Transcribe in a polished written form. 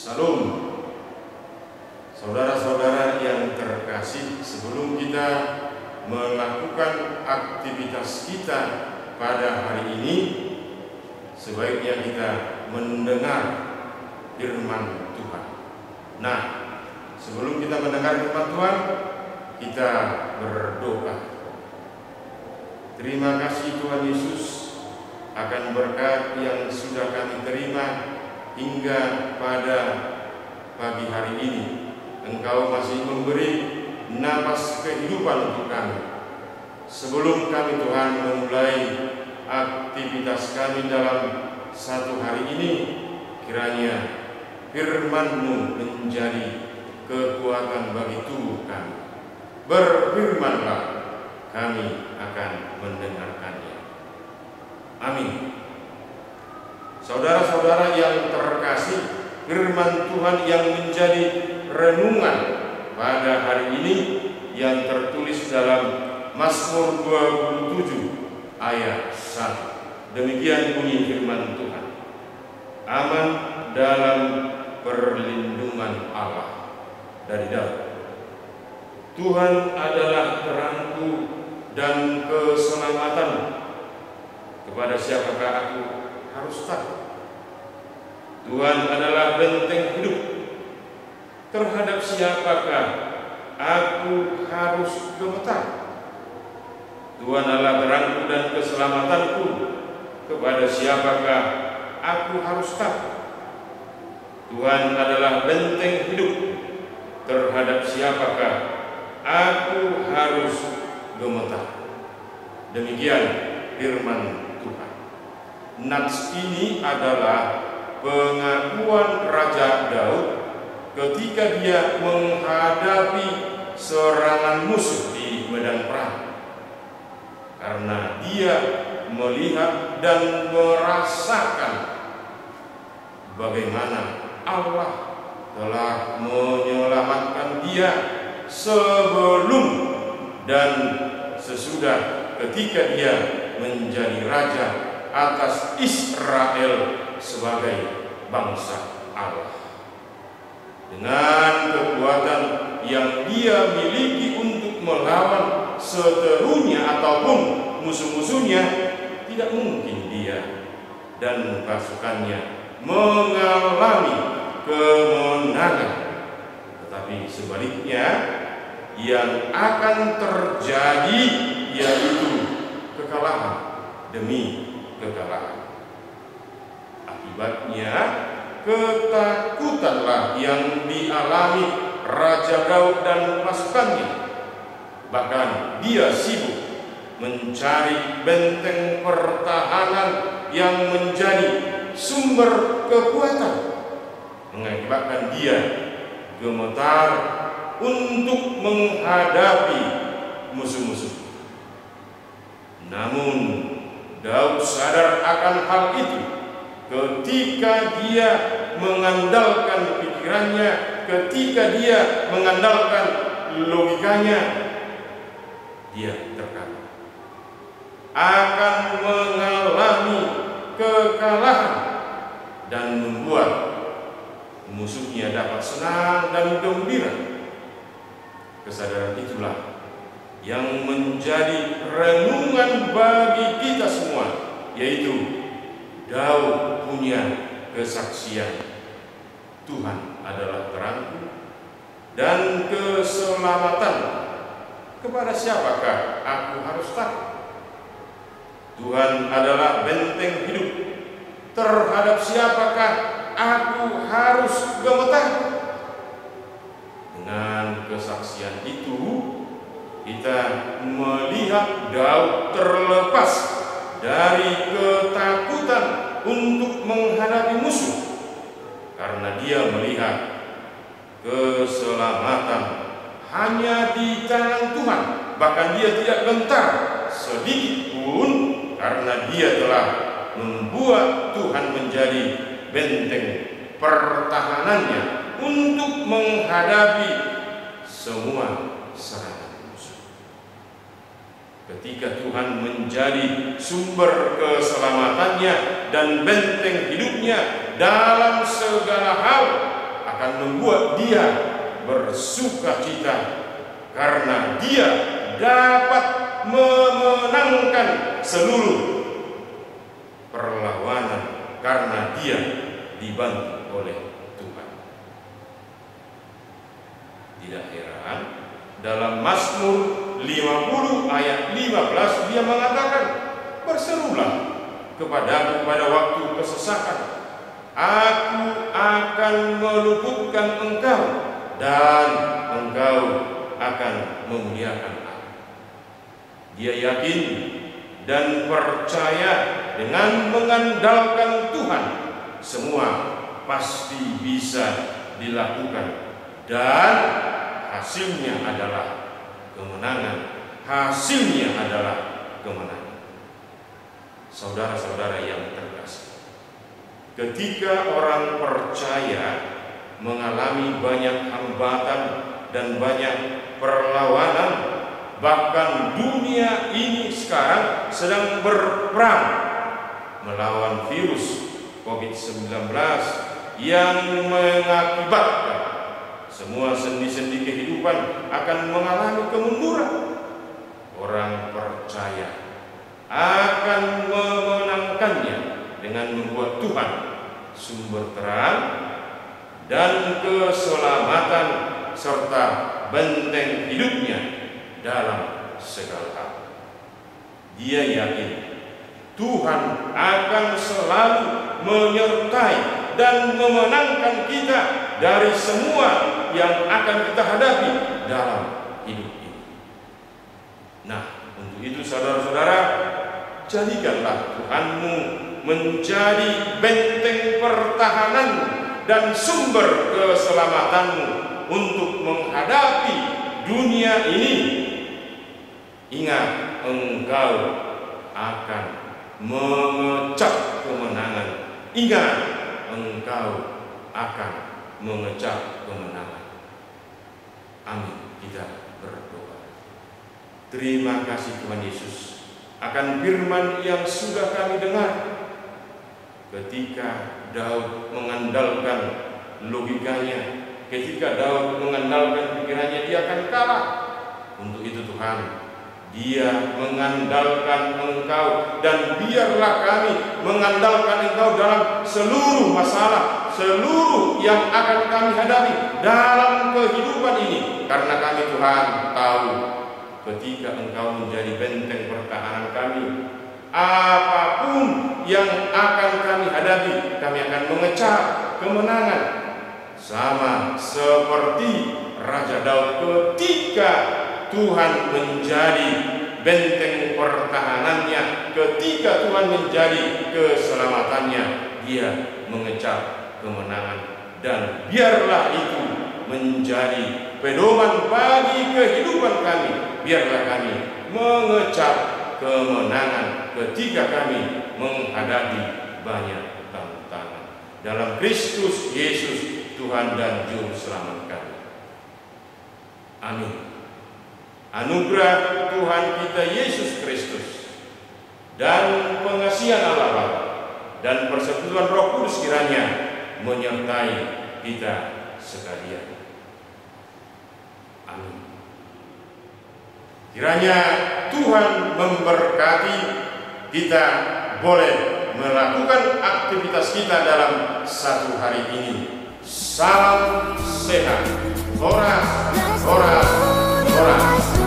Salam. Saudara-saudara yang terkasih, sebelum kita melakukan aktivitas kita pada hari ini, sebaiknya kita mendengar firman Tuhan. Nah, sebelum kita mendengar firman Tuhan, kita berdoa. Terima kasih Tuhan Yesus akan berkat yang sudah kami terima hingga pada pagi hari ini. Engkau masih memberi napas kehidupan untuk kami. Sebelum kami Tuhan memulai aktivitas kami dalam satu hari ini, kiranya firman-Mu menjadi kekuatan bagi tubuh kami. Berfirmanlah, kami akan mendengarkannya. Amin. Saudara-saudara yang terkasih, firman Tuhan yang menjadi renungan pada hari ini yang tertulis dalam Mazmur 27 ayat 1. Demikian bunyi firman Tuhan. Aman dalam perlindungan Allah. Dari Daud. Tuhan adalah terangku dan keselamatan. Kepada siapakah aku harus takut? Tuhan adalah benteng hidup. Terhadap siapakah aku harus gemetar? Tuhan adalah terangku dan keselamatanku. Kepada siapakah aku harus takut? Tuhan adalah benteng hidup. Terhadap siapakah aku harus gemetar? Demikian firman Tuhan. Nats ini adalah pengakuan Raja Daud ketika dia menghadapi serangan musuh di medan perang, karena dia melihat dan merasakan bagaimana Allah telah menyelamatkan dia sebelum dan sesudah ketika dia menjadi raja atas Israel sebagai bangsa Allah. Dengan kekuatan yang dia miliki untuk melawan seterunya ataupun musuh-musuhnya, tidak mungkin dia dan pasukannya mengalami kemenangan. Tetapi sebaliknya, yang akan terjadi yaitu kekalahan demi kekalahan. Akibatnya, ketakutanlah yang dialami Raja Daud dan pasukannya. Bahkan dia sibuk mencari benteng pertahanan yang menjadi sumber kekuatan, mengakibatkan dia gemetar untuk menghadapi musuh-musuh. Namun Daud sadar akan hal itu ketika dia mengandalkan pikirannya, ketika dia mengandalkan logikanya, dia terkadang akan mengalami kekalahan dan membuat musuhnya dapat senang dan gembira. Kesadaran itulah yang menjadi renungan bagi kita semua, yaitu Daud punya kesaksian. Tuhan adalah terangku dan keselamatan. Kepada siapakah aku harus takut? Tuhan adalah benteng hidup. Terhadap siapakah aku harus gemetar? Dengan kesaksian itu, kita melihat Daud terlepas dari ketakutan untuk menghadapi musuh, karena dia melihat keselamatan hanya di tangan Tuhan. Bahkan dia tidak gentar sedikit pun, karena dia telah membuat Tuhan menjadi benteng pertahanannya untuk menghadapi semua serangan musuh. Ketika Tuhan menjadi sumber keselamatannya dan benteng hidupnya dalam segala hal, akan membuat dia bersuka cita karena dia dapat memenangkan seluruh perlawanan karena dia dibantu oleh Tuhan. Tidak heran dalam Mazmur 50 ayat 15 dia mengatakan, berserulah kepadaku pada waktu kesesakan, aku akan meluputkan engkau dan engkau akan memuliakan aku. Dia yakin dan percaya dengan mengandalkan Tuhan semua pasti bisa dilakukan dan hasilnya adalah kemenangan. Hasilnya adalah kemenangan. Saudara-saudara yang terkasih, ketika orang percaya mengalami banyak hambatan dan banyak perlawanan, bahkan dunia ini sekarang sedang berperang melawan virus COVID-19 yang mengakibatkan semua sendi-sendi kehidupan akan mengalami kemunduran. Orang percaya akan memenangkannya dengan membuat Tuhan sumber terang dan keselamatan serta benteng hidupnya dalam segala hal. Dia yakin Tuhan akan selalu menyertai dan memenangkan kita dari semua yang akan kita hadapi dalam hidup ini. Nah, untuk itu saudara-saudara, jadikanlah Tuhanmu menjadi benteng pertahananmu dan sumber keselamatanmu untuk menghadapi dunia ini. Ingat, engkau akan mengecap kemenangan. Ingat, engkau akan mengecap kemenangan. Amin. Kita berdoa. Terima kasih Tuhan Yesus akan firman yang sudah kami dengar. Ketika Daud mengandalkan logikanya, ketika Daud mengandalkan pikirannya, dia akan kalah. Untuk itu Tuhan, dia mengandalkan Engkau, dan biarlah kami mengandalkan Engkau dalam seluruh masalah, seluruh yang akan kami hadapi dalam kehidupan ini. Karena kami Tuhan tahu, ketika Engkau menjadi benteng pertahanan kami, apapun yang akan kami hadapi, kami akan mengecap kemenangan. Sama seperti Raja Daud ketika Tuhan menjadi benteng pertahanannya, ketika Tuhan menjadi keselamatannya, dia mengecap kemenangan. Dan biarlah itu menjadi pedoman bagi kehidupan kami. Biarlah kami mengecap kemenangan ketika kami menghadapi banyak tantangan. Dalam Kristus Yesus, Tuhan dan Juru Selamat kami. Amin. Anugerah Tuhan kita Yesus Kristus dan pengasihan Allah Bapa dan persekutuan Roh Kudus kiranya menyertai kita sekalian. Amin. Kiranya Tuhan memberkati kita boleh melakukan aktivitas kita dalam satu hari ini. Salam sehat. Horas, horas, horas.